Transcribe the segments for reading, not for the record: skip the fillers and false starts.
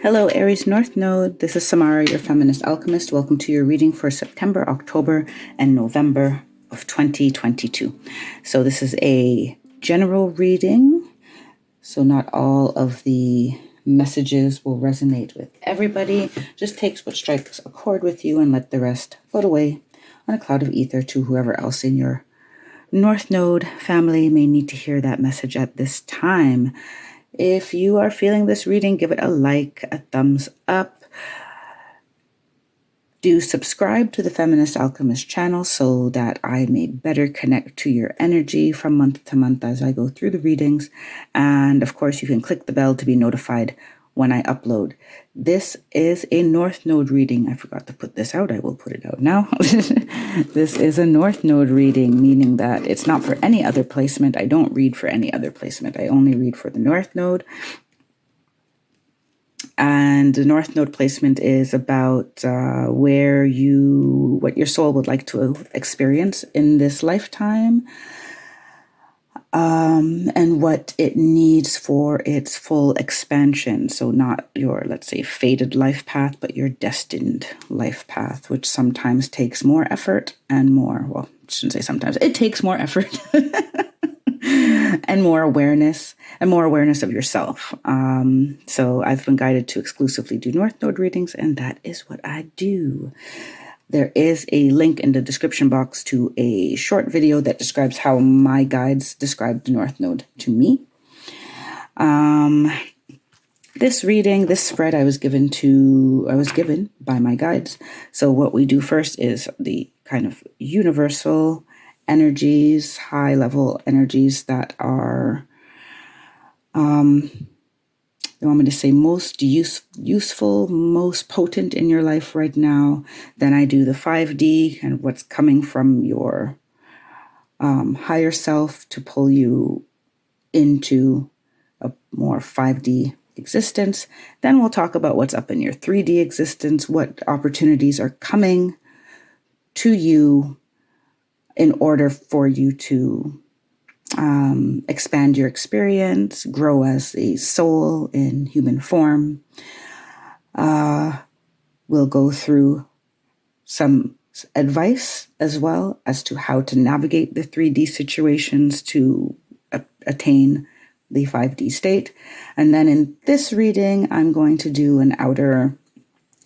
Hello, Aries North Node. This is Samara, your Feminist Alchemist. Welcome to your reading for September, October, and November of 2022. So this is a general reading. So not all of the messages will resonate with everybody. Just take what strikes a chord with you and let the rest float away on a cloud of ether to whoever else in your North Node family may need to hear that message at this time. If you are feeling this reading, give it a like, a thumbs up. Do subscribe to the Feminist Alchemist channel so that I may better connect to your energy from month to month as I go through the readings. And of course, you can click the bell to be notified when I upload. This is a North Node reading. I forgot to put this out. I will put it out now. This is a North Node reading, meaning that it's not for any other placement. I don't read for any other placement. I only read for the North Node. And the North Node placement is about what your soul would like to experience in this lifetime. And what it needs for its full expansion. So not your, let's say, fated life path, but your destined life path, which sometimes takes more effort and I shouldn't say sometimes, it takes more effort and more awareness of yourself. So I've been guided to exclusively do North Node readings, and that is what I do. There is a link in the description box to a short video that describes how my guides describe the North Node to me. This spread I was given by my guides. So what we do first is the kind of universal energies, high level energies that are, you want me to say most useful, most potent in your life right now. Then I do the 5D and what's coming from your higher self to pull you into a more 5D existence. Then we'll talk about what's up in your 3D existence, what opportunities are coming to you in order for you to expand your experience, grow as a soul in human form. We'll go through some advice as well as to how to navigate the 3D situations to attain the 5D state. And then in this reading, I'm going to do an outer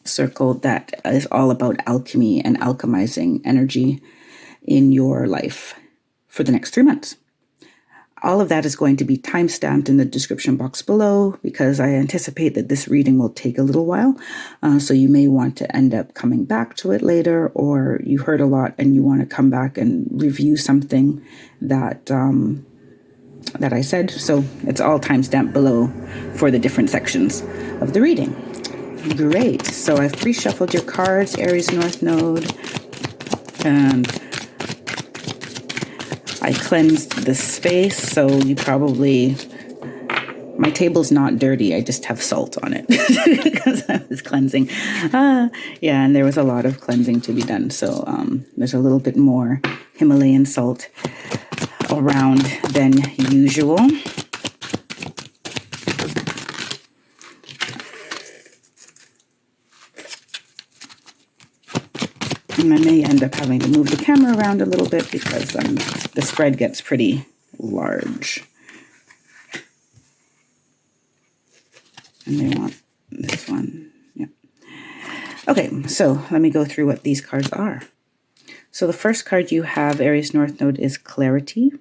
circle that is all about alchemy and alchemizing energy in your life for the next 3 months. All of that is going to be timestamped in the description box below because I anticipate that this reading will take a little while. So you may want to end up coming back to it later, or you heard a lot and you want to come back and review something that I said. So it's all timestamped below for the different sections of the reading. Great. So I've pre-shuffled your cards, Aries North Node, and I cleansed the space, so my table's not dirty. I just have salt on it because I was cleansing. And there was a lot of cleansing to be done. So there's a little bit more Himalayan salt around than usual. And I may end up having to move the camera around a little bit because the spread gets pretty large. And they want this one. Yeah. Okay, so let me go through what these cards are. So the first card you have, Aries North Node, is Clarity.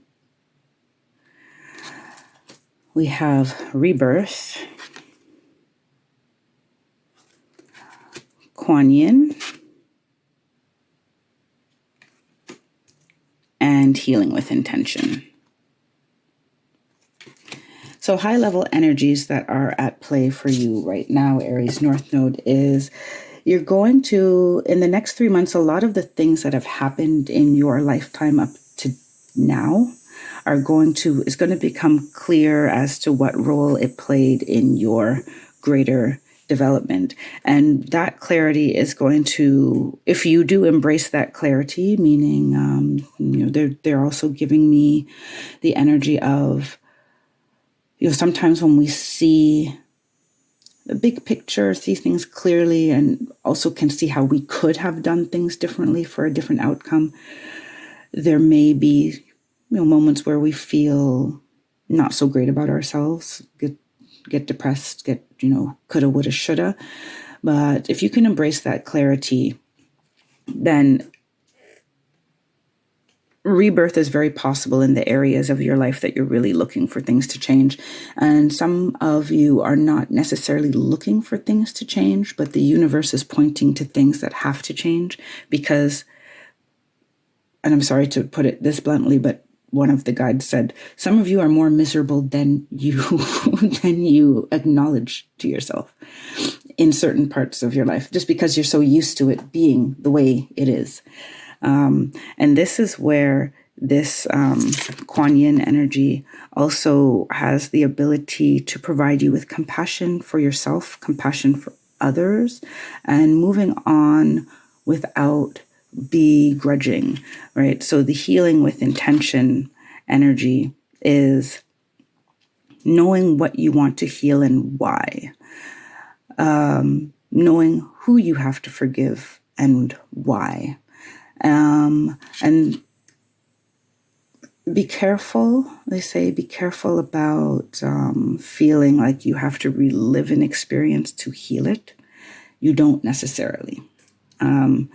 We have Rebirth, Kuan Yin, and Healing with Intention. So high-level energies that are at play for you right now, Aries North Node, is you're going to, in the next 3 months, a lot of the things that have happened in your lifetime up to now is going to become clear as to what role it played in your greater development. And that clarity is going to, if you do embrace that clarity, meaning, they're also giving me the energy of, sometimes when we see the big picture, see things clearly, and also can see how we could have done things differently for a different outcome. There may be, moments where we feel not so great about ourselves, get depressed, get, coulda, woulda, shoulda. But if you can embrace that clarity, then rebirth is very possible in the areas of your life that you're really looking for things to change. And some of you are not necessarily looking for things to change, but the universe is pointing to things that have to change because, and I'm sorry to put it this bluntly, but one of the guides said, some of you are more miserable than you acknowledge to yourself in certain parts of your life, just because you're so used to it being the way it is. And this is where this Kuan Yin energy also has the ability to provide you with compassion for yourself, compassion for others, and moving on without begrudging, right? So the healing with intention energy is knowing what you want to heal and why, knowing who you have to forgive and why. And be careful, they say, be careful about feeling like you have to relive an experience to heal it. You don't necessarily. And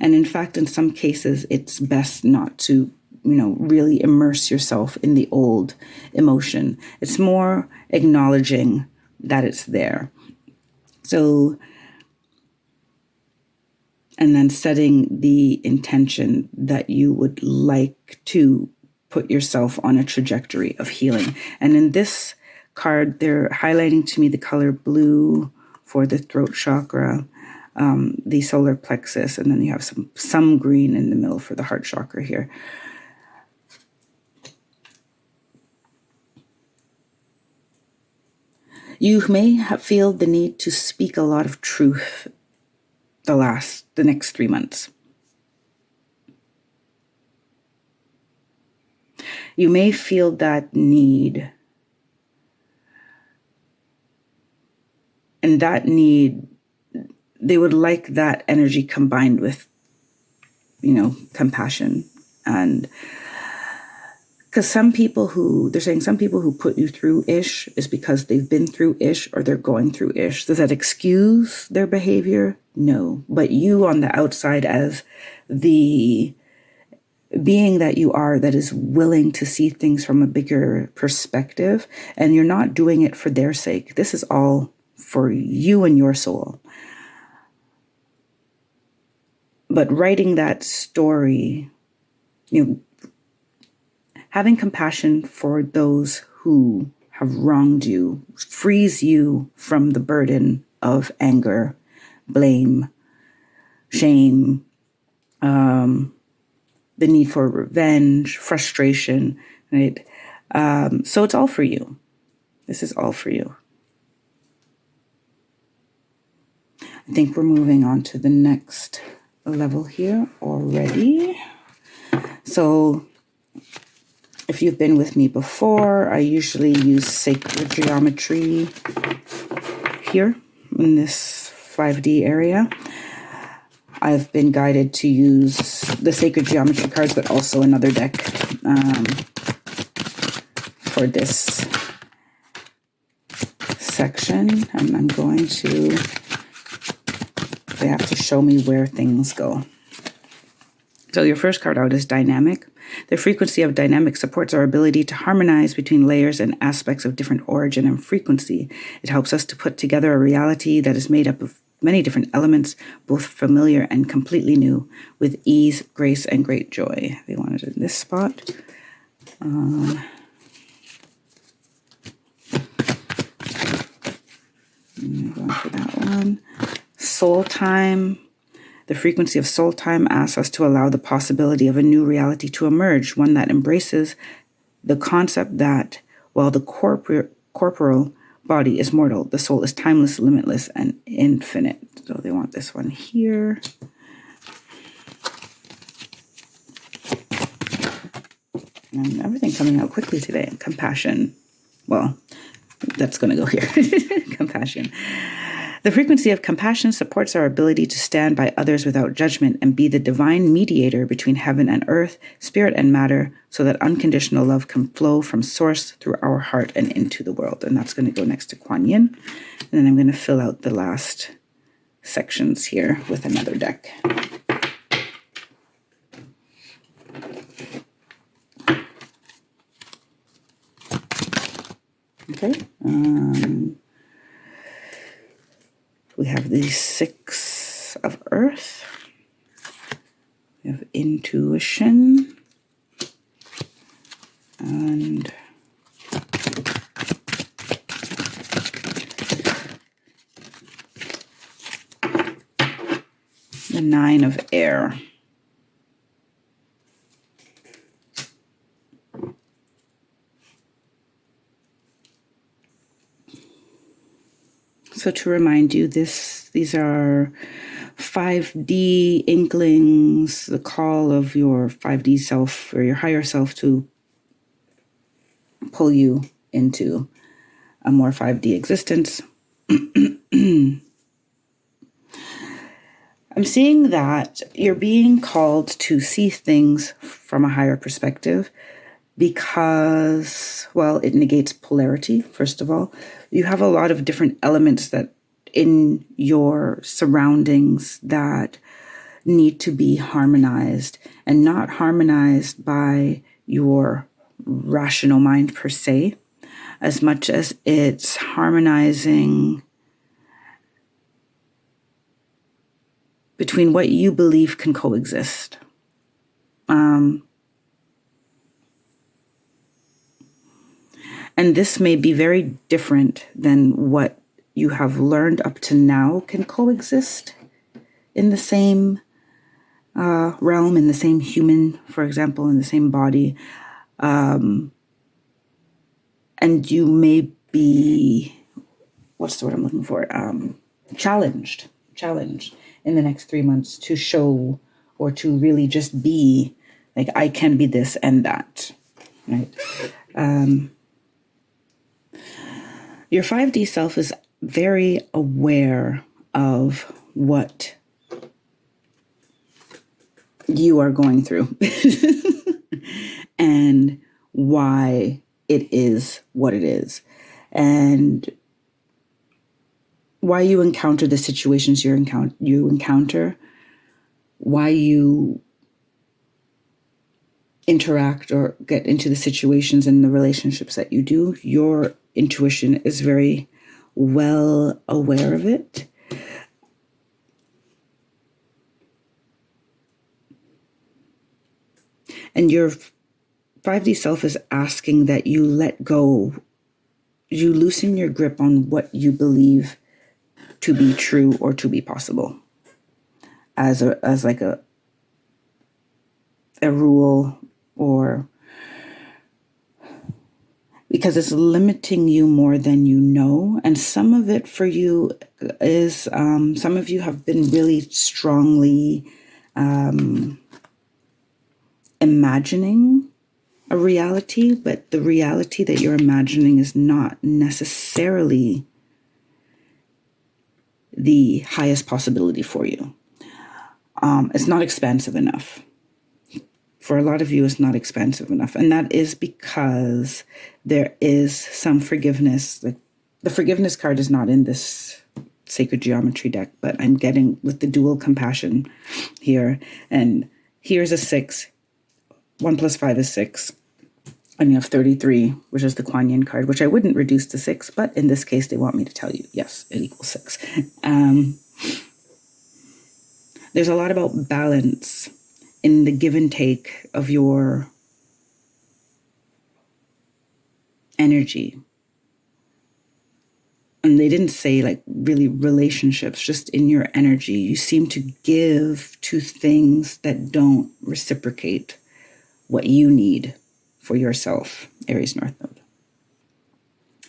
in fact, in some cases, it's best not to, really immerse yourself in the old emotion. It's more acknowledging that it's there. So, and then setting the intention that you would like to put yourself on a trajectory of healing. And in this card, they're highlighting to me the color blue for the throat chakra, the solar plexus, and then you have some green in the middle for the heart chakra here. You may feel the need to speak a lot of truth the next 3 months. You may feel that need. And that need, they would like that energy combined with, compassion. And because they're saying some people who put you through ish is because they've been through ish or they're going through ish. Does that excuse their behavior? No. But you on the outside, as the being that you are, that is willing to see things from a bigger perspective, and you're not doing it for their sake. This is all for you and your soul. But writing that story, having compassion for those who have wronged you frees you from the burden of anger, blame, shame, the need for revenge, frustration, right? So it's all for you. This is all for you. I think we're moving on to the next level here already. So if you've been with me before, I usually use sacred geometry here in this 5D area. I've been guided to use the sacred geometry cards, but also another deck for this section. And I'm going to, they have to show me where things go. So your first card out is dynamic. The frequency of dynamic supports our ability to harmonize between layers and aspects of different origin and frequency. It helps us to put together a reality that is made up of many different elements, both familiar and completely new, with ease, grace, and great joy. They want it in this spot. Going for that one. Soul time. The frequency of soul time asks us to allow the possibility of a new reality to emerge, one that embraces the concept that while the corporal body is mortal, the soul is timeless, limitless, and infinite. So they want this one here. And everything coming out quickly today. Compassion. Well, that's going to go here. Compassion. The frequency of compassion supports our ability to stand by others without judgment and be the divine mediator between heaven and earth, spirit and matter, so that unconditional love can flow from source through our heart and into the world. And that's going to go next to Kuan Yin. And then I'm going to fill out the last sections here with another deck. Okay. We have the 6 of Earth. We have intuition. And the 9 of Air. So to remind you, these are 5D inklings, the call of your 5D self or your higher self to pull you into a more 5D existence. I'm seeing that you're being called to see things from a higher perspective because, well, it negates polarity, first of all. You have a lot of different elements that in your surroundings that need to be harmonized, and not harmonized by your rational mind per se, as much as it's harmonizing between what you believe can coexist. And this may be very different than what you have learned up to now can coexist in the same realm, in the same human, for example, in the same body. And you may be, what's the word I'm looking for? Challenged in the next 3 months to show or to really just be like, I can be this and that, right? Your 5D self is very aware of what you are going through and why it is what it is, and why you encounter the situations you encounter, why you interact or get into the situations and the relationships that you do. Your intuition is very well aware of it. And your 5D self is asking that you let go, you loosen your grip on what you believe to be true or to be possible as like a rule, or because it's limiting you more than you know. And some of it for you is, some of you have been really strongly imagining a reality, but the reality that you're imagining is not necessarily the highest possibility for you. It's not expansive enough. For a lot of you, it's not expansive enough. And that is because there is some forgiveness. Like, the forgiveness card is not in this sacred geometry deck, but I'm getting with the dual compassion here. And here's a 6. 1 + 5 is 6. And you have 33, which is the Kuan Yin card, which I wouldn't reduce to 6, but in this case, they want me to tell you, yes, it equals 6. There's a lot about balance in the give and take of your energy. And they didn't say like really relationships, just in your energy. You seem to give to things that don't reciprocate what you need for yourself, Aries North Node.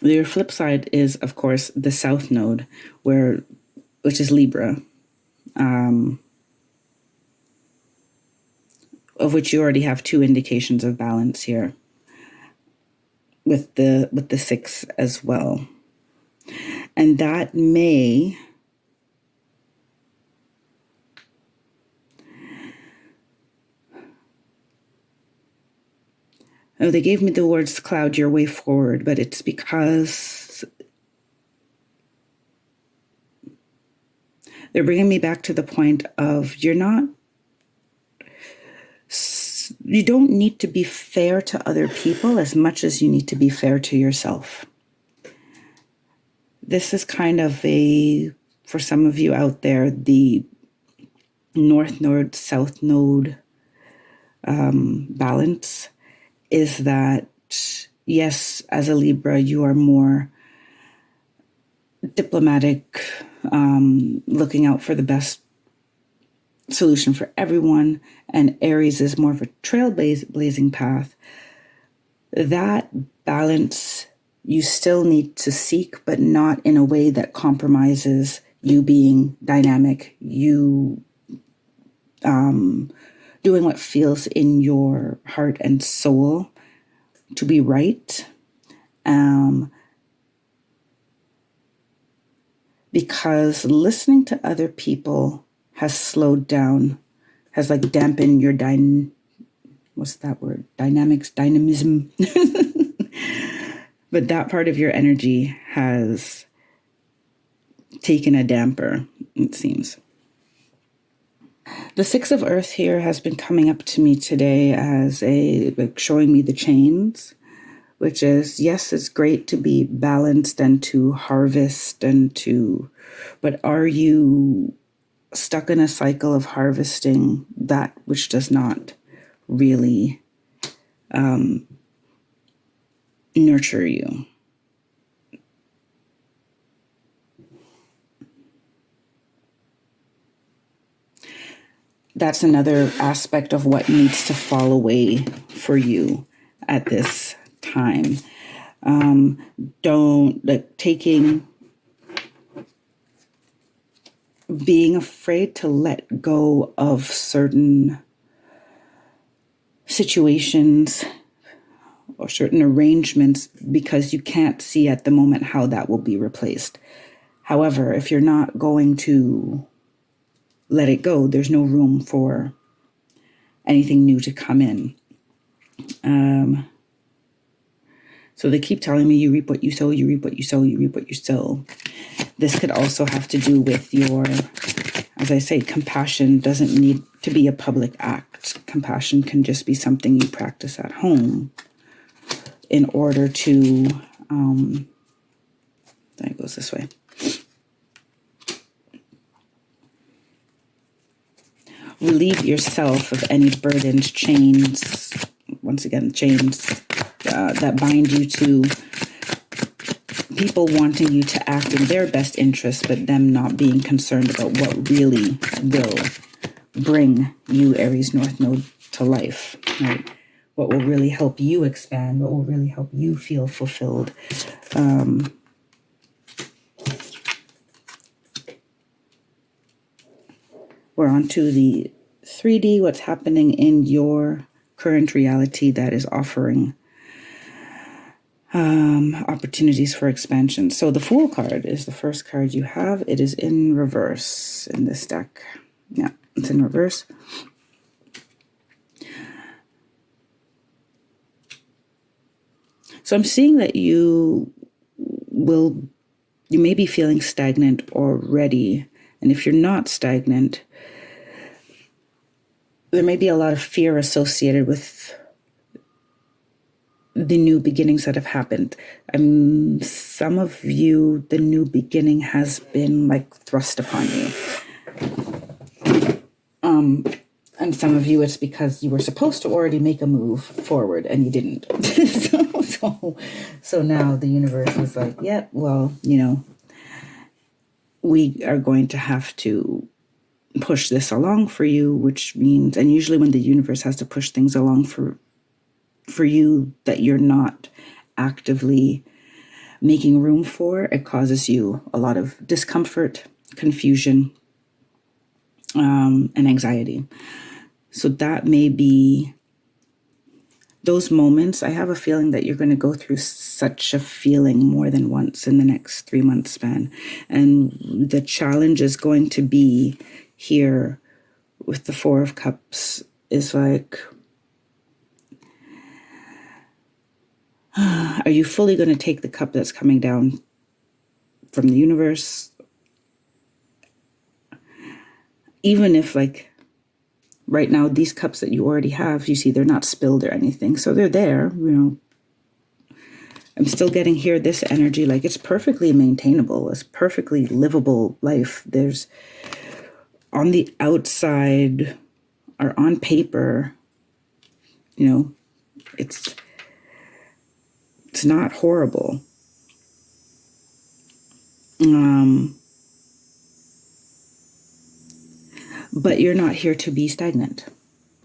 Your flip side is, of course, the South Node, which is Libra. of which you already have 2 indications of balance here with the 6 as well. And that may they gave me the words cloud your way forward, but it's because they're bringing me back to the point of you don't need to be fair to other people as much as you need to be fair to yourself. This is kind of for some of you out there, the North Node, South Node balance is that, yes, as a Libra, you are more diplomatic, looking out for the best solution for everyone, and Aries is more of a trailblazing path. That balance you still need to seek, but not in a way that compromises you being dynamic, you doing what feels in your heart and soul to be right. Because listening to other people has slowed down, has like dampened your dynamism. But that part of your energy has taken a damper, it seems. The 6 of Earth here has been coming up to me today as showing me the chains, which is, yes, it's great to be balanced and to harvest but are you stuck in a cycle of harvesting that which does not really nurture you? That's another aspect of what needs to fall away for you at this time. Being afraid to let go of certain situations or certain arrangements because you can't see at the moment how that will be replaced. However, if you're not going to let it go, there's no room for anything new to come in. So they keep telling me you reap what you sow, you reap what you sow, you reap what you sow. This could also have to do with your, as I say, compassion doesn't need to be a public act. Compassion can just be something you practice at home in order to, it goes this way. Relieve yourself of any burdens, chains, once again, chains that bind you to people wanting you to act in their best interest, but them not being concerned about what really will bring you, Aries North Node, to life, right? What will really help you expand, what will really help you feel fulfilled. We're on to the 3D, what's happening in your current reality that is offering opportunities for expansion. So the Fool card is the first card you have. It is in reverse in this deck. Yeah, it's in reverse. So I'm seeing that you may be feeling stagnant already. And if you're not stagnant, there may be a lot of fear associated with the new beginnings that have happened. Some of you, the new beginning has been like thrust upon you. And some of you, it's because you were supposed to already make a move forward and you didn't. So now the universe is like, yeah, well, we are going to have to push this along for you, which means, and usually when the universe has to push things along for you that you're not actively making room for, it causes you a lot of discomfort, confusion, and anxiety. So that may be those moments. I have a feeling that you're going to go through such a feeling more than once in the next 3-month span. And the challenge is going to be here with the Four of Cups is like, are you fully going to take the cup that's coming down from the universe? Even if, like, right now, these cups that you already have, you see, they're not spilled or anything. So they're there, you know. I'm still getting here this energy, like it's perfectly maintainable. It's perfectly livable life. There's, on the outside or on paper, you know, it's not horrible. But you're not here to be stagnant.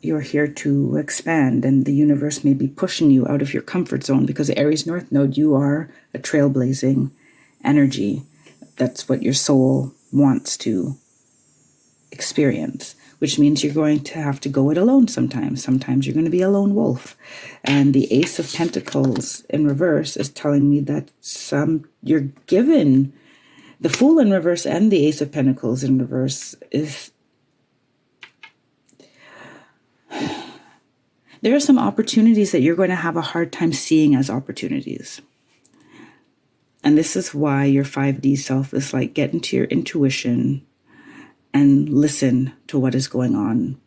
You're here to expand, and the universe may be pushing you out of your comfort zone because Aries North Node, you are a trailblazing energy. That's what your soul wants to experience, which means you're going to have to go it alone sometimes. Sometimes you're going to be a lone wolf. And the Ace of Pentacles in reverse is telling me that you're given the Fool in reverse and the Ace of Pentacles in reverse is there are some opportunities that you're going to have a hard time seeing as opportunities. And this is why your 5D self is like, get into your intuition and listen to what is going on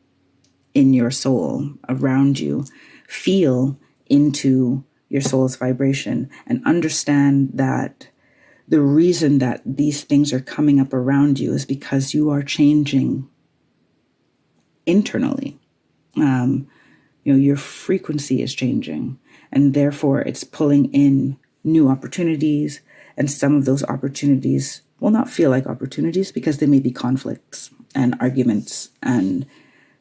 in your soul around you. Feel into your soul's vibration and understand that the reason that these things are coming up around you is because you are changing internally. You know, your frequency is changing, and therefore it's pulling in new opportunities. And some of those opportunities will not feel like opportunities because they may be conflicts and arguments,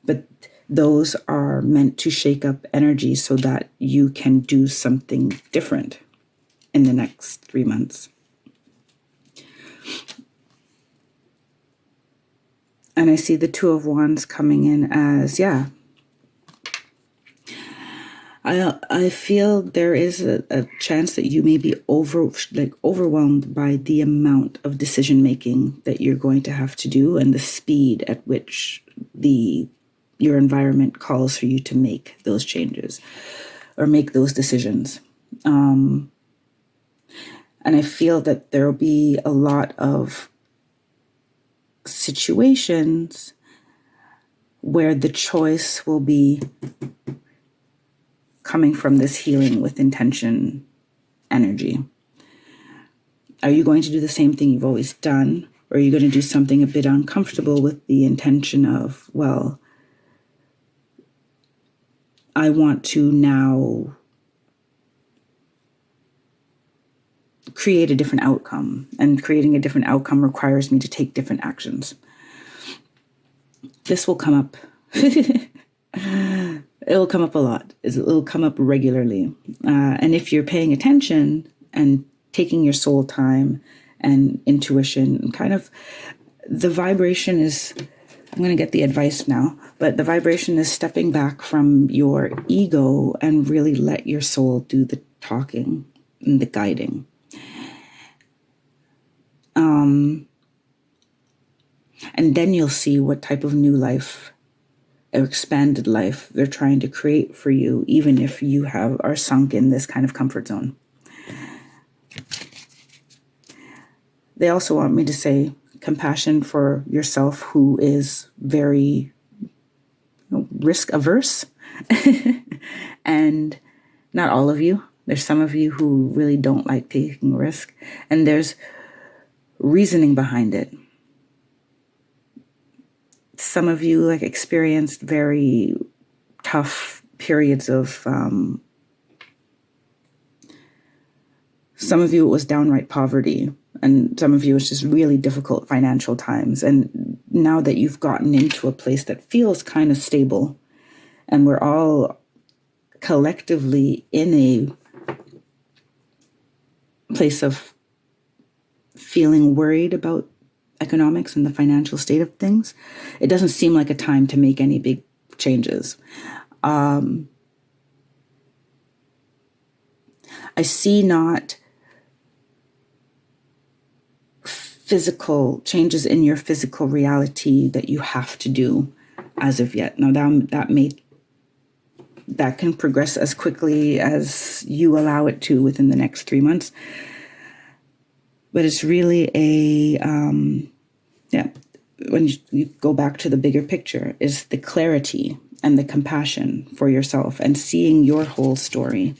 but those are meant to shake up energy so that you can do something different in the next 3 months. And I see the Two of Wands coming in as, I feel there is a chance that you may be overwhelmed by the amount of decision making that you're going to have to do and the speed at which your environment calls for you to make those changes or make those decisions. And I feel that there will be a lot of situations where the choice will be coming from this healing with intention energy. Are you going to do the same thing you've always done? Or are you going to do something a bit uncomfortable with the intention of, well, I want to now create a different outcome, and creating a different outcome requires me to take different actions. This will come up. It'll come up a lot. It'll come up regularly. And if you're paying attention and taking your soul time and intuition, kind of the vibration is, I'm going to get the advice now, but the vibration is stepping back from your ego and really let your soul do the talking and the guiding. And then you'll see what type of new life or expanded life they're trying to create for you, even if you are sunk in this kind of comfort zone. They also want me to say compassion for yourself, who is very risk averse. And not all of you. There's some of you who really don't like taking risk, and there's reasoning behind it. Some of you experienced very tough periods of, some of you it was downright poverty, and some of you it's just really difficult financial times. And now that you've gotten into a place that feels kind of stable, and we're all collectively in a place of feeling worried about economics and the financial state of things, it doesn't seem like a time to make any big changes. I see not physical changes in your physical reality that you have to do as of yet. Now that can progress as quickly as you allow it to within the next 3 months. But it's really when you go back to the bigger picture, is the clarity and the compassion for yourself and seeing your whole story.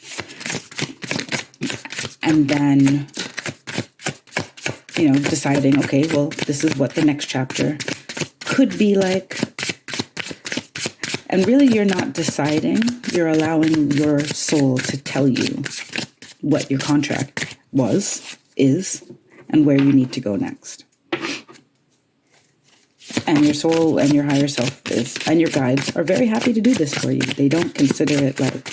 And then, deciding, okay, well, this is what the next chapter could be like. And really, you're not deciding, you're allowing your soul to tell you what your contract is, and where you need to go next. And your soul and your higher self and your guides are very happy to do this for you. They don't consider it like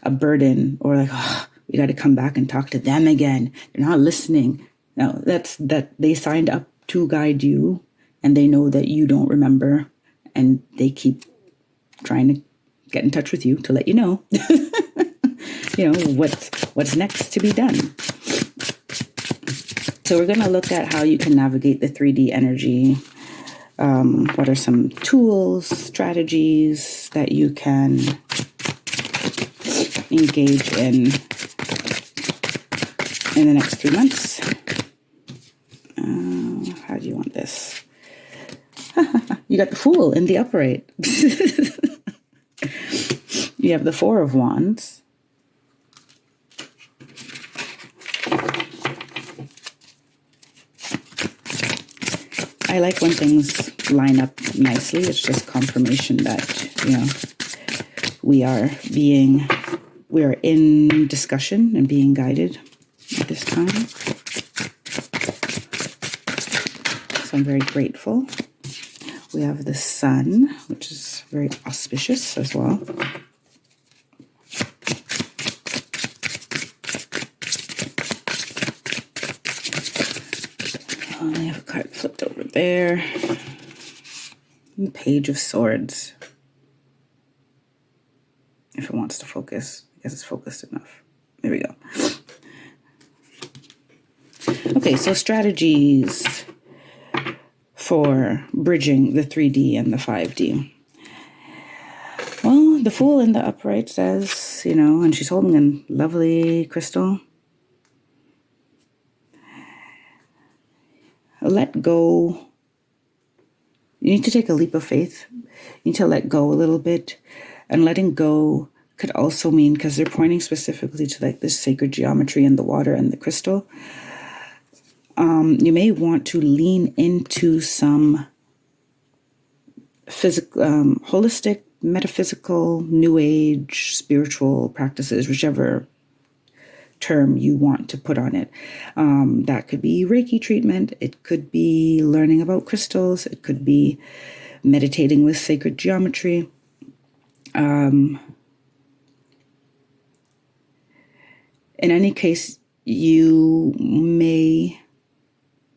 a burden or like, oh, we got to come back and talk to them again. They're not listening. No, that they signed up to guide you, and they know that you don't remember, and they keep trying to get in touch with you to let you know, what's next to be done. So we're going to look at how you can navigate the 3D energy. What are some tools, strategies that you can engage in the next 3 months? How do you want this? You got the Fool in the upright. You have the Four of Wands. I like when things line up nicely. It's just confirmation that, we are in discussion and being guided at this time. So I'm very grateful. We have the Sun, which is very auspicious as well. I have a card flipped over there. And the Page of Swords. If it wants to focus, I guess it's focused enough. There we go. Okay, so strategies for bridging the 3D and the 5D. Well, the Fool in the upright says, and she's holding a lovely crystal. Let go. You need to take a leap of faith. You need to let go a little bit. And letting go could also mean, because they're pointing specifically to like this sacred geometry in the water and the crystal, you may want to lean into some physical, holistic, metaphysical, new age, spiritual practices, whichever term you want to put on it. That could be Reiki treatment. It could be learning about crystals. It could be meditating with sacred geometry. In any case, you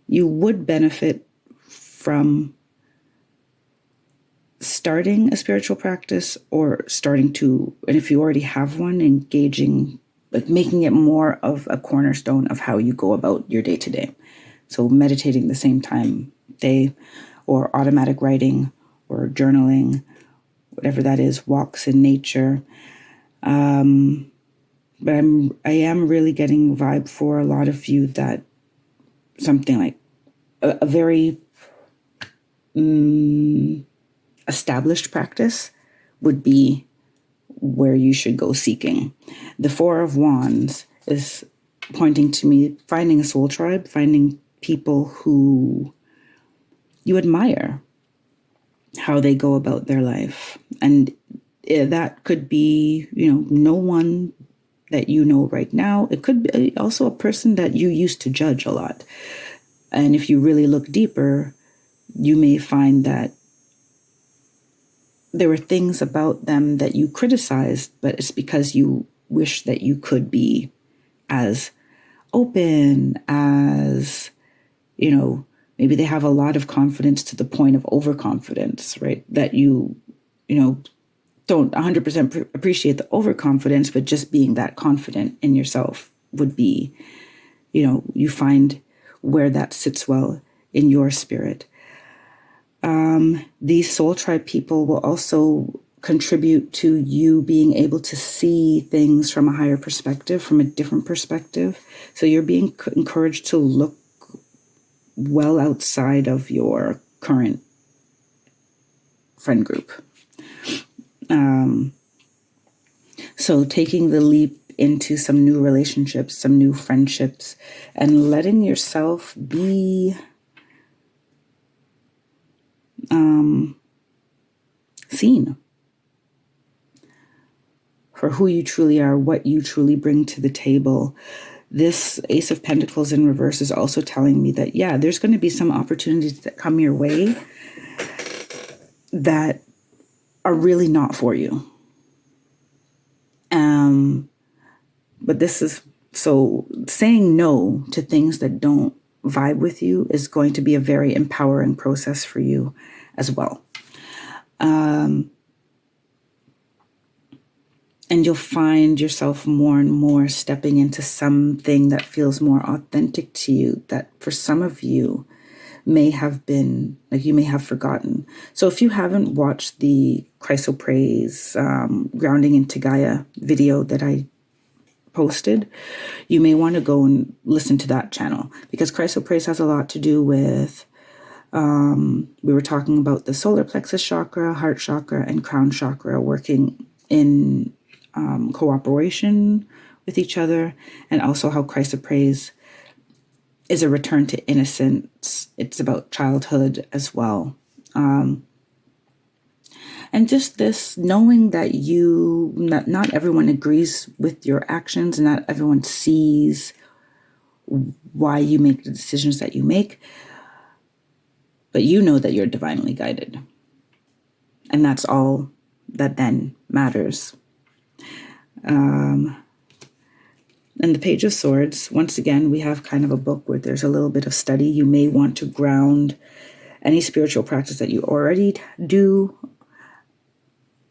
would benefit from starting a spiritual practice, or starting to, and if you already have one, engaging, like making it more of a cornerstone of how you go about your day to day. So meditating the same time day, or automatic writing, or journaling, whatever that is, walks in nature. But I am really getting vibe for a lot of you that something like a very established practice would be where you should go seeking. The Four of Wands is pointing to me finding a soul tribe, finding people who you admire, how they go about their life. And that could be, no one that you know right now. It could be also a person that you used to judge a lot. And if you really look deeper, you may find that there were things about them that you criticized, but it's because you wish that you could be as open as, maybe they have a lot of confidence to the point of overconfidence, right? That you don't 100% appreciate the overconfidence, but just being that confident in yourself would be, you find where that sits well in your spirit. These soul tribe people will also contribute to you being able to see things from a higher perspective, from a different perspective. So you're being encouraged to look well outside of your current friend group. So taking the leap into some new relationships, some new friendships, and letting yourself be seen for who you truly are, what you truly bring to the table. This Ace of Pentacles in reverse is also telling me that, yeah, there's going to be some opportunities that come your way that are really not for you. But this is, so saying no to things that don't vibe with you is going to be a very empowering process for you as well. And you'll find yourself more and more stepping into something that feels more authentic to you, that for some of you may have been, like, you may have forgotten. So if you haven't watched the Chrysoprase Grounding into Gaia video that I posted, you may want to go and listen to that channel, because Chrysoprase has a lot to do with, we were talking about the solar plexus chakra, heart chakra, and crown chakra working in cooperation with each other, and also how Chrysoprase is a return to innocence. It's about childhood as well. And just this knowing that not everyone agrees with your actions, and not everyone sees why you make the decisions that you make, but you know that you're divinely guided. And that's all that then matters. And the Page of Swords, once again, we have kind of a book where there's a little bit of study. You may want to ground any spiritual practice that you already do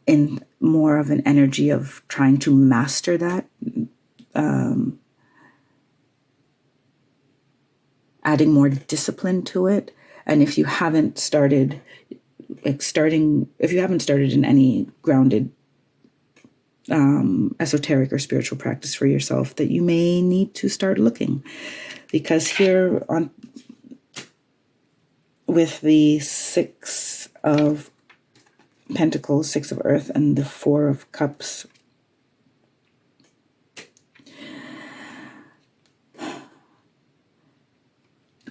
in more of an energy of trying to master that, adding more discipline to it. And if you haven't started, if you haven't started in any grounded esoteric or spiritual practice for yourself, that you may need to start looking, because here on with the Six of Pentacles, Six of Earth, and the Four of Cups,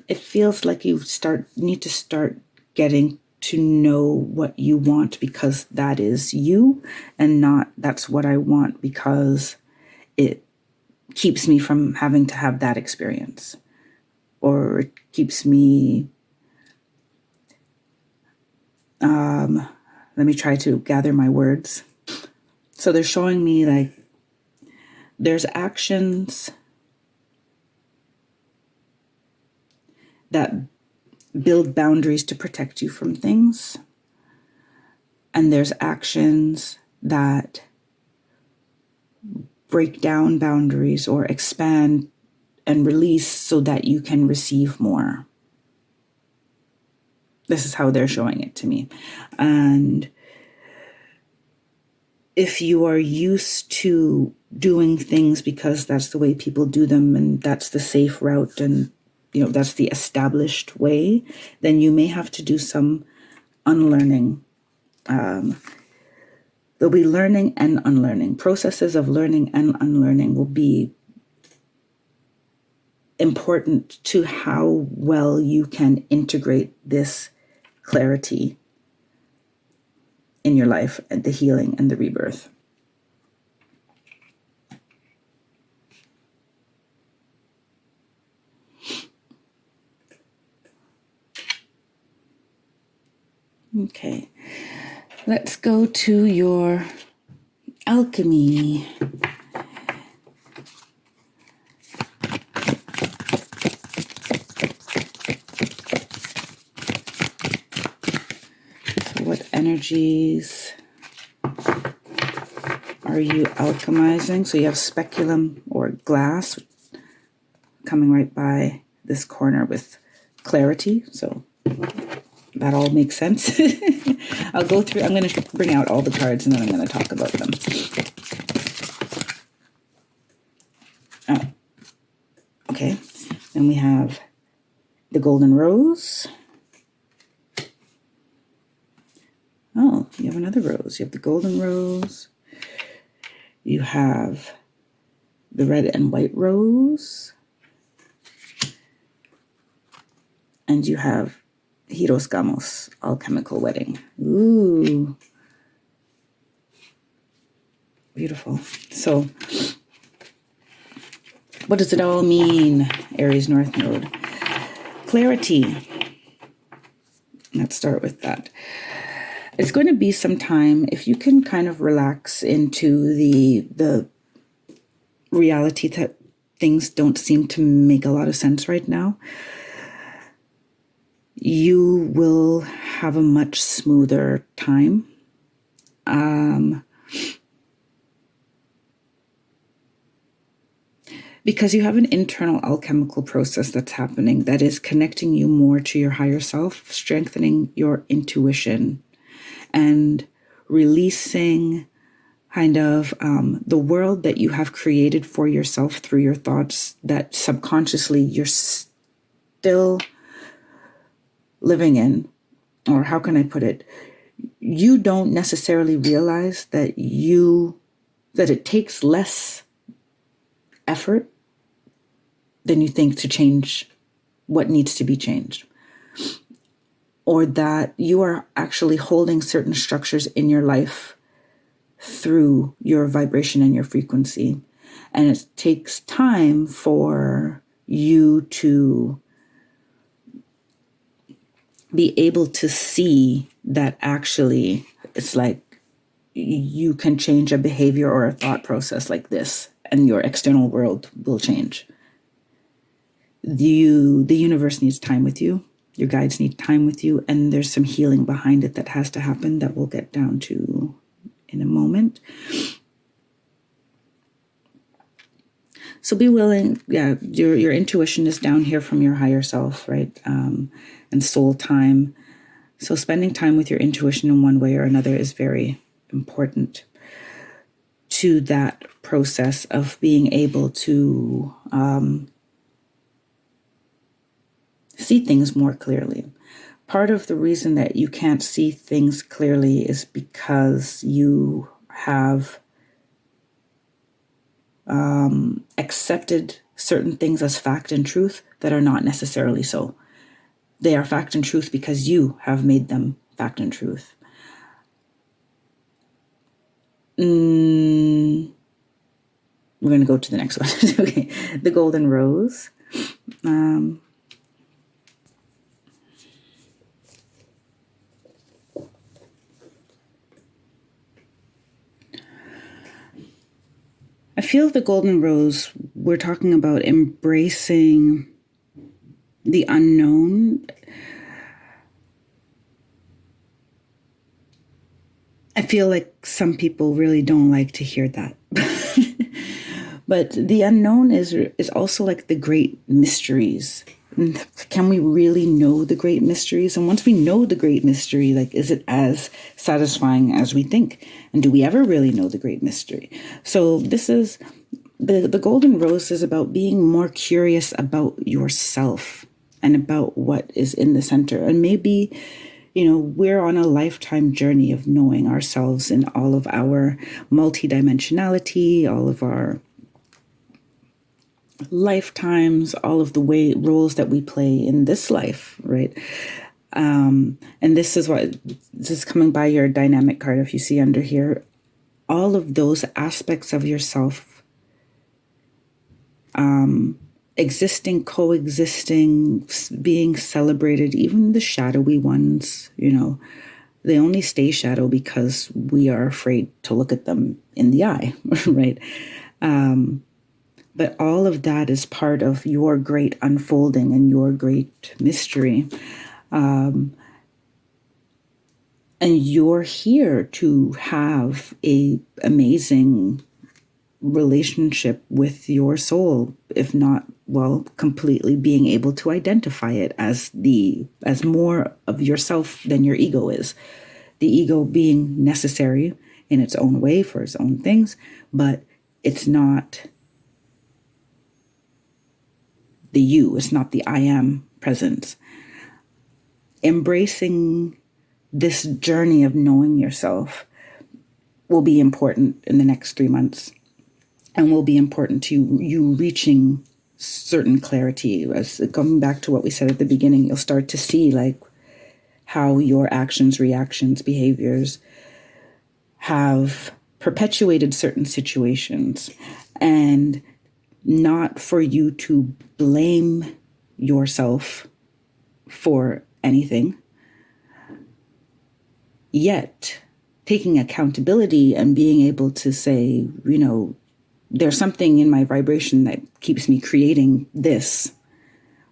it feels like you need to start getting to know what you want, because that is you, and not that's what I want because it keeps me from having to have that experience, or it keeps me, let me try to gather my words. So they're showing me like there's actions that build boundaries to protect you from things, and there's actions that break down boundaries or expand and release so that you can receive more. This is how they're showing it to me. And if you are used to doing things because that's the way people do them and that's the safe route and that's the established way, then you may have to do some unlearning. There'll be learning and unlearning. Processes of learning and unlearning will be important to how well you can integrate this clarity in your life, and the healing and the rebirth. Okay, let's go to your alchemy. So what energies are you alchemizing? So you have speculum or glass coming right by this corner with clarity. So that all makes sense. I'll go through, I'm going to bring out all the cards and then I'm going to talk about them. Okay, then we have the golden rose. Oh, you have another rose. You have the golden rose. You have the red and white rose. And you have Hiros Gamos, alchemical wedding. Ooh. Beautiful. So, what does it all mean, Aries North Node? Clarity. Let's start with that. It's going to be some time, if you can kind of relax into the reality that things don't seem to make a lot of sense right now, you will have a much smoother time. Because you have an internal alchemical process that's happening that is connecting you more to your higher self, strengthening your intuition, and releasing kind of the world that you have created for yourself through your thoughts that subconsciously you're still living in. Or how can I put it? You don't necessarily realize that it takes less effort than you think to change what needs to be changed. Or that you are actually holding certain structures in your life through your vibration and your frequency. And it takes time for you to be able to see that actually it's like you can change a behavior or a thought process like this and your external world will change. The universe needs time with you. Your guides need time with you. And there's some healing behind it that has to happen that we'll get down to in a moment. So be willing. Yeah, your intuition is down here from your higher self, right? And soul time. So spending time with your intuition in one way or another is very important to that process of being able to see things more clearly. Part of the reason that you can't see things clearly is because you have accepted certain things as fact and truth that are not necessarily so. They are fact and truth because you have made them fact and truth. We're going to go to the next one. Okay, the golden rose. I feel the golden rose, we're talking about embracing the unknown. I feel like some people really don't like to hear that. But the unknown is also like the great mysteries. Can we really know the great mysteries? And once we know the great mystery, like, is it as satisfying as we think? And do we ever really know the great mystery? So this is, the golden rose is about being more curious about yourself and about what is in the center. And maybe, we're on a lifetime journey of knowing ourselves in all of our multidimensionality, all of our lifetimes, all of the roles that we play in this life, right? And this is coming by your dynamic card. If you see under here, all of those aspects of yourself, existing, coexisting, being celebrated, even the shadowy ones, they only stay shadow because we are afraid to look at them in the eye, right? But all of that is part of your great unfolding and your great mystery. And And you're here to have a amazing relationship with your soul, if not, well, completely being able to identify it as more of yourself than your ego is. The ego being necessary in its own way for its own things, but it's not the you, it's not the I am presence. Embracing this journey of knowing yourself will be important in the next 3 months, and will be important to you reaching certain clarity. As coming back to what we said at the beginning, you'll start to see like how your actions, reactions, behaviors have perpetuated certain situations, and not for you to blame yourself for anything, yet taking accountability and being able to say, you know, there's something in my vibration that keeps me creating this,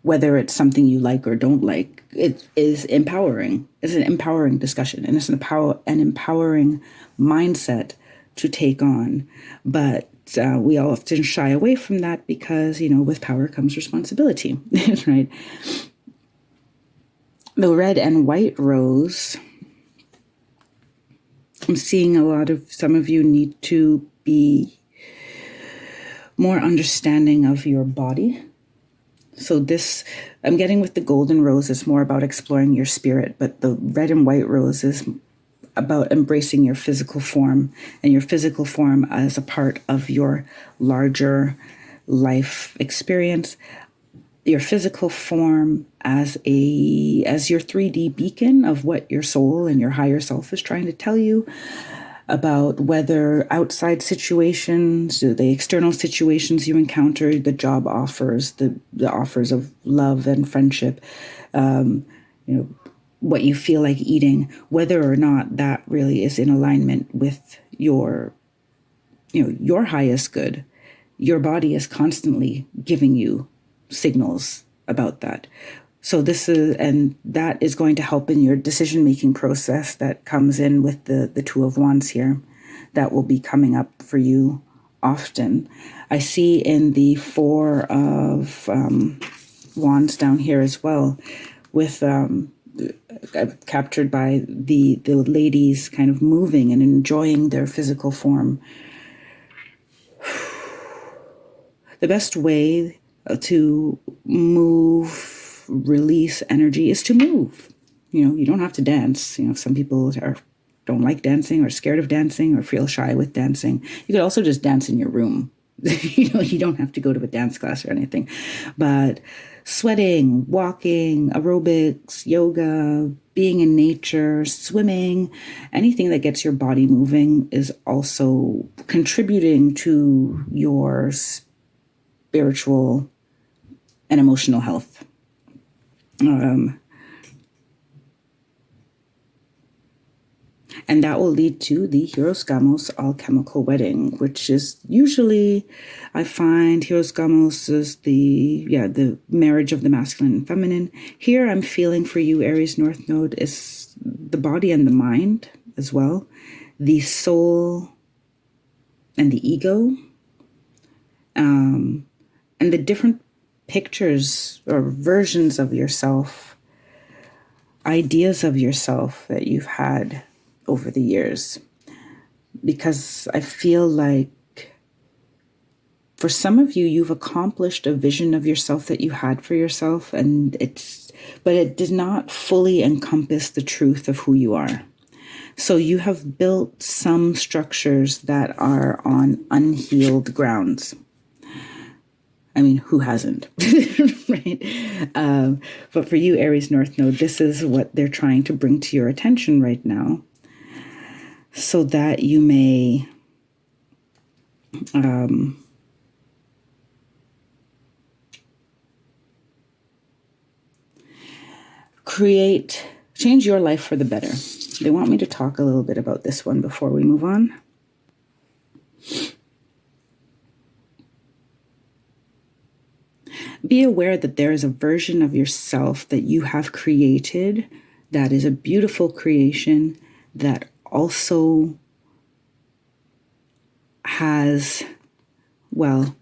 whether it's something you like or don't like. It is empowering. It's an empowering discussion, and it's an empowering mindset to take on. But we often shy away from that because, you know, with power comes responsibility, right? The red and white rose, I'm seeing some of you need to be more understanding of your body. So this, I'm getting with the golden rose, is more about exploring your spirit, but the red and white rose is about embracing your physical form, and your physical form as a part of your larger life experience. Your physical form as your 3D beacon of what your soul and your higher self is trying to tell you about, whether outside situations, the external situations you encounter, the job offers, the offers of love and friendship, you know, what you feel like eating, whether or not that really is in alignment with your, you know, your highest good. Your body is constantly giving you signals about that. So that is going to help in your decision-making process that comes in with the Two of Wands here. That will be coming up for you often. I see in the Four of Wands down here as well, with captured by the ladies kind of moving and enjoying their physical form. The best way to move, release energy is to move. You know, you don't have to dance. You know, some people don't like dancing or scared of dancing or feel shy with dancing. You could also just dance in your room. You know, you don't have to go to a dance class or anything. But sweating, walking, aerobics, yoga, being in nature, swimming, anything that gets your body moving is also contributing to your spiritual and emotional health. And that will lead to the Hieros Gamos alchemical wedding, which is usually, I find Hieros Gamos is the marriage of the masculine and feminine. Here I'm feeling for you, Aries North Node, is the body and the mind as well, the soul and the ego, and the different pictures or versions of yourself, ideas of yourself that you've had over the years. Because I feel like for some of you, you've accomplished a vision of yourself that you had for yourself, but it did not fully encompass the truth of who you are. So you have built some structures that are on unhealed grounds. I mean, who hasn't, right? But for you, Aries North Node, this is what they're trying to bring to your attention right now, so that you may change your life for the better. They want me to talk a little bit about this one before we move on. Be aware that there is a version of yourself that you have created that is a beautiful creation that also has, well,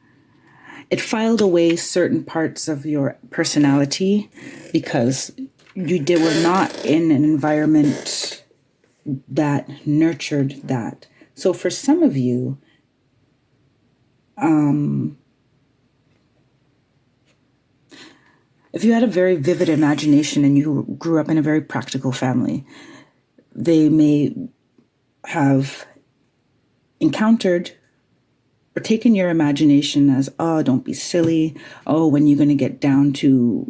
it filed away certain parts of your personality because you were not in an environment that nurtured that. So for some of you, if you had a very vivid imagination and you grew up in a very practical family, they may have encountered or taken your imagination as, oh, don't be silly. Oh, when are you going to get down to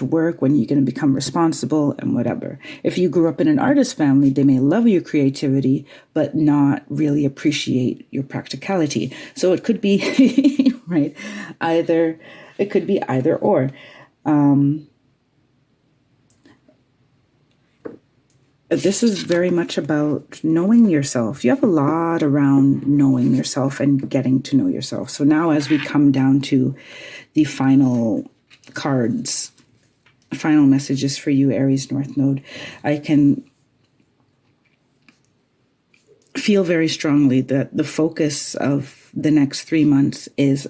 work? When are you going to become responsible and whatever? If you grew up in an artist family, they may love your creativity, but not really appreciate your practicality. So it could be, right? It could be either or. This is very much about knowing yourself. You have a lot around knowing yourself and getting to know yourself. So now as we come down to the final cards, final messages for you, Aries North Node, I can feel very strongly that the focus of the next 3 months is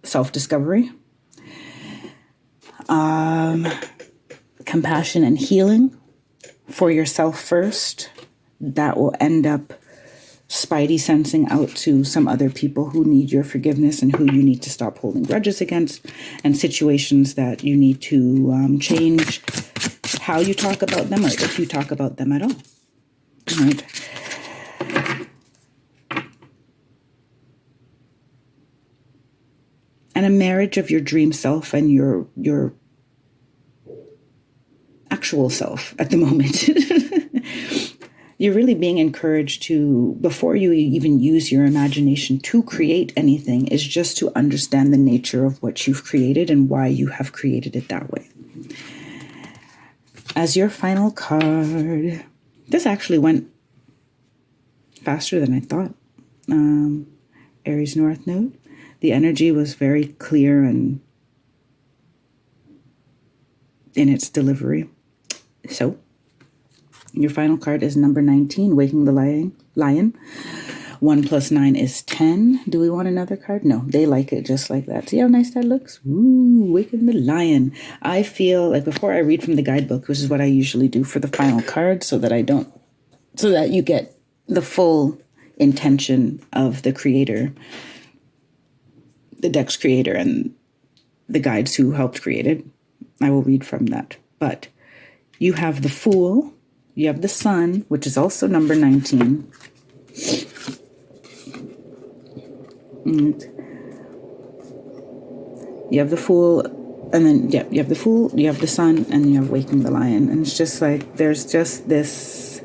self-discovery, compassion and healing for yourself first. That will end up spidey sensing out to some other people who need your forgiveness and who you need to stop holding grudges against, and situations that you need to change how you talk about them, or if you talk about them at all. All right. And a marriage of your dream self and your actual self at the moment. You're really being encouraged to, before you even use your imagination to create anything, is just to understand the nature of what you've created and why you have created it that way. As your final card, this actually went faster than I thought. Aries North Node. The energy was very clear and in its delivery. So, your final card is number 19, Waking the Lion. 1 + 9 is 10. Do we want another card? No, they like it just like that. See how nice that looks? Ooh, Waking the Lion. I feel like before I read from the guidebook, which is what I usually do for the final card, so that you get the full intention of the creator, the deck's creator, and the guides who helped create it. I will read from that. But you have the Fool, you have the Sun, which is also number 19. And you have the Fool, and then you have the Fool, you have the Sun, and you have Waking the Lion. And it's just like there's just this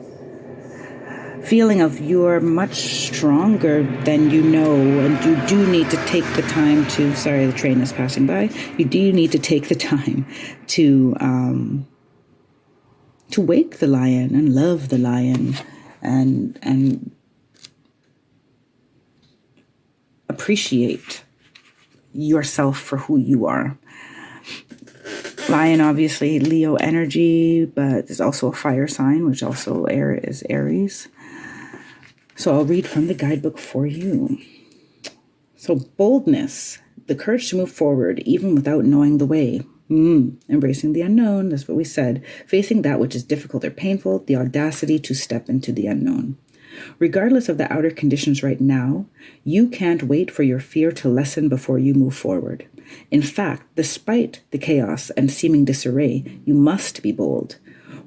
feeling of you're much stronger than you know, and you do need to take the time to, sorry, the train is passing by. You do need to take the time to wake the lion and love the lion and appreciate yourself for who you are. Lion, obviously, Leo energy, but there's also a fire sign, which also is Aries. So I'll read from the guidebook for you. So boldness, the courage to move forward, even without knowing the way. Embracing the unknown, that's what we said. Facing that which is difficult or painful, the audacity to step into the unknown. Regardless of the outer conditions right now, you can't wait for your fear to lessen before you move forward. In fact, despite the chaos and seeming disarray, you must be bold.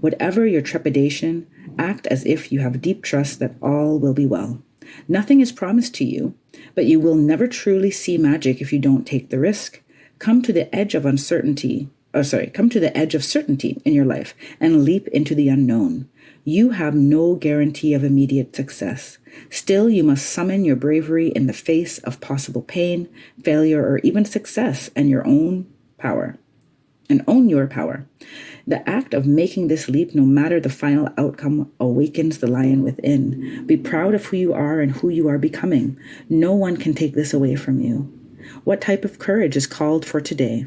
Whatever your trepidation, act as if you have deep trust that all will be well. Nothing is promised to you, but you will never truly see magic if you don't take the risk. Come to the edge of certainty in your life and leap into the unknown. You have no guarantee of immediate success. Still, you must summon your bravery in the face of possible pain, failure, or even success and own your power. The act of making this leap, no matter the final outcome, awakens the lion within. Be proud of who you are and who you are becoming. No one can take this away from you. What type of courage is called for today?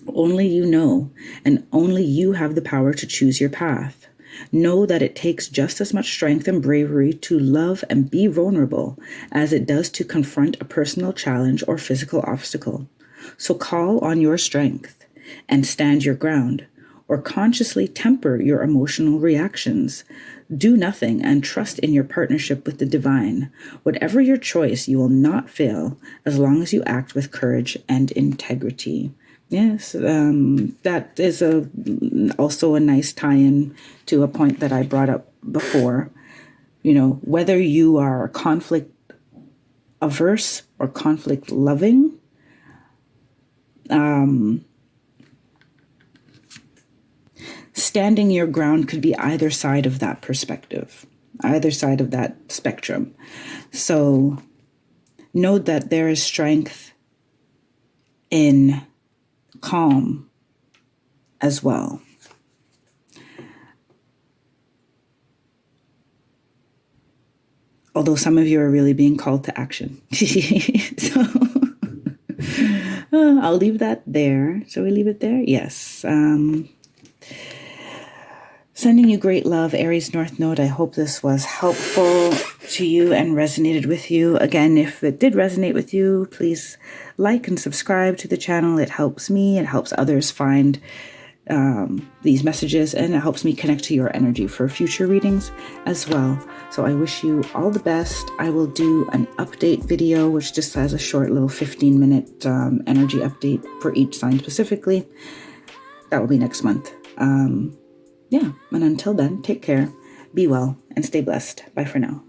Only you know, and only you have the power to choose your path. Know that it takes just as much strength and bravery to love and be vulnerable as it does to confront a personal challenge or physical obstacle. So call on your strength and stand your ground, or consciously temper your emotional reactions. Do nothing and trust in your partnership with the divine. Whatever your choice, you will not fail as long as you act with courage and integrity. Yes, that is also a nice tie-in to a point that I brought up before. Whether you are conflict averse or conflict loving, standing your ground could be either side of that perspective, either side of that spectrum. So know that there is strength in calm as well. Although some of you are really being called to action. So I'll leave that there. Shall we leave it there? Yes. Sending you great love, Aries North Node. I hope this was helpful to you and resonated with you. Again, if it did resonate with you, please like and subscribe to the channel. It helps me. It helps others find these messages, and it helps me connect to your energy for future readings as well. So I wish you all the best. I will do an update video, which just has a short little 15-minute energy update for each sign specifically. That will be next month. And until then, take care, be well, and stay blessed. Bye for now.